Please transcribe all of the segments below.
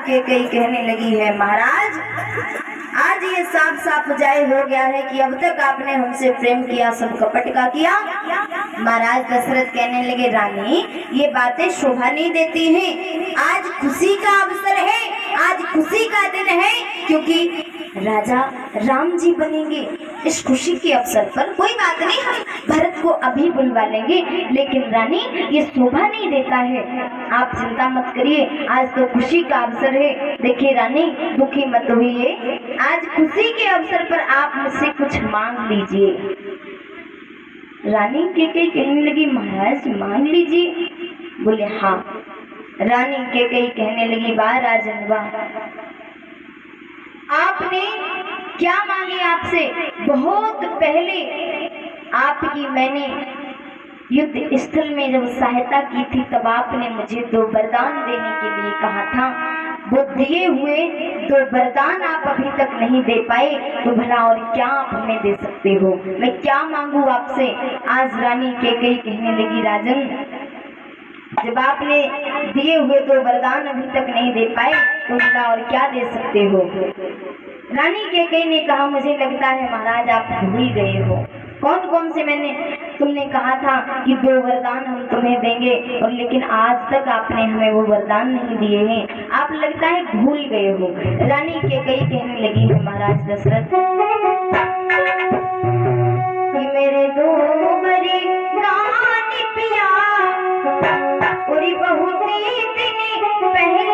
के कई कहने लगी है, महाराज आज ये साफ साफ जाहिर हो गया है कि अब तक आपने हमसे प्रेम किया, सब कपट का किया। महाराज दशरथ कहने लगे, रानी ये बातें शोभा नहीं देती हैं। आज खुशी का अवसर है, आज खुशी का दिन है, क्योंकि राजा राम जी बनेंगे। इस खुशी के अवसर पर कोई बात नहीं, हम भरत को अभी बुलवा लेंगे, लेकिन रानी ये शोभा नहीं देता है। आप चिंता मत करिए, आज तो खुशी का अवसर है। देखिए रानी दुखी मत होइए, आज खुशी के अवसर पर आप मुझसे कुछ मांग लीजिए। रानी कैकेयी कहने लगी, महाराज मांग लीजिए। बोले हाँ। रानी कैकेयी कहने लगी, वाह राजन वाह, आपने क्या मांगे आपसे? बहुत पहले आपकी मैंने युद्ध स्थल में जब सहायता की थी, तब आपने मुझे 2 वरदान देने के लिए कहा था। वो दिए हुए 2 वरदान आप अभी तक नहीं दे पाए, तो भला और क्या आप हमें दे सकते हो? मैं क्या मांगू आपसे? आज रानी कैकेयी कहने लगी, राजन जब आपने दिए हुए 2 वरदान अभी तक नहीं दे पाए, तो भला और क्या दे सकते हो? रानी कैकेयी ने कहा, मुझे लगता है महाराज आप भूल गए हो। कौन कौन से तुमने कहा था कि 2 वरदान हम तुम्हें देंगे, और लेकिन आज तक आपने हमें वो वरदान नहीं दिए हैं। आप लगता है भूल गए हो। रानी कैकेयी कहने लगी है, महाराज दशरथ कि मेरे 2 बड़े दान पिया पूरी बहुत दिन पहले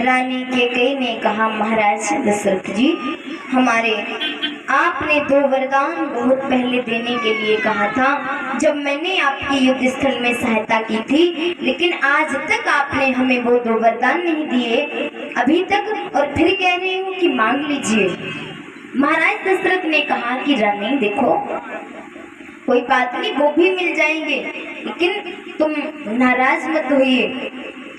रानी कैकेयी ने कहा, महाराज दशरथ जी, हमारे आपने 2 वरदान बहुत पहले देने के लिए कहा था, जब मैंने आपकी युद्ध स्थल में सहायता की थी, लेकिन आज तक आपने हमें वो 2 वरदान नहीं दिए अभी तक, और फिर कह रहे हो कि मांग लीजिए। महाराज दशरथ ने कहा कि रानी देखो, कोई बात नहीं, वो भी मिल जाएंगे, लेकिन तुम नाराज मत होइए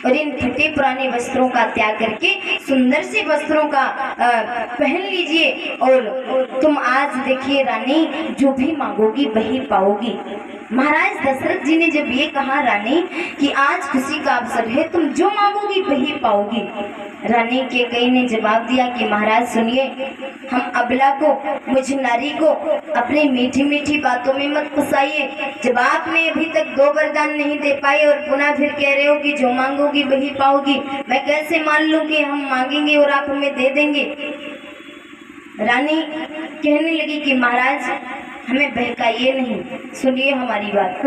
और इन फटे पुराने वस्त्रों का त्याग करके सुंदर से वस्त्रों का पहन लीजिए, और तुम आज देखिए रानी, जो भी मांगोगी वही पाओगी। महाराज दशरथ जी ने जब ये कहा रानी कि आज खुशी का अवसर है, तुम जो मांगोगी वही पाओगी, रानी कैकेयी ने जवाब दिया कि महाराज सुनिए, हम अबला को, मुझ नारी को अपनी मीठी मीठी बातों में मत फंसाइए। जब आपने अभी तक 2 वरदान नहीं दे पाए और पुनः फिर कह रहे हो कि जो मांगोगी वही पाओगी, मैं कैसे मान लूं कि हम मांगेंगे और आप हमें दे देंगे। रानी कहने लगी कि महाराज हमें बहकाइए नहीं, सुनिए हमारी बात।